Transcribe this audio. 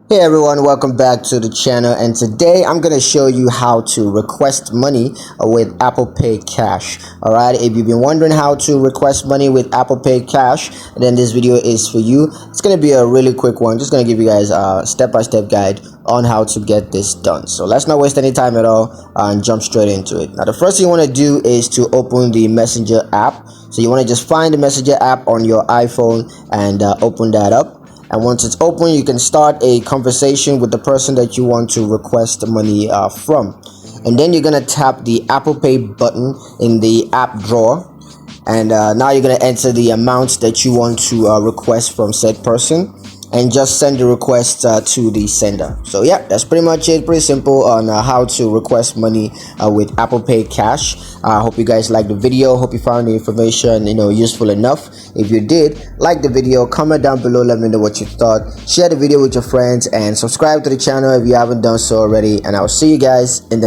Hey everyone, welcome back to the channel, and today I'm going to show you how to request money with Apple Pay Cash. Alright, if you've been wondering how to request money with Apple Pay Cash, then this video is for you. It's going to be a really quick one, just going to give you guys a step-by-step guide on how to get this done. So let's not waste any time at all and jump straight into it. Now the first thing you want to do is to open the Messenger app. So you want to just find the Messenger app on your iPhone and open that up. And once it's open, you can start a conversation with the person that you want to request the money from. And then you're going to tap the Apple Pay button in the app drawer. And now you're going to enter the amount that you want to request from said person. And just send the request to the sender. So yeah, that's pretty much it. Pretty simple on how to request money with Apple Pay Cash. I hope you guys liked the video. Hope you found the information useful enough. If you did, like the video, comment down below, let me know what you thought. Share the video with your friends and subscribe to the channel if you haven't done so already. And I'll see you guys in the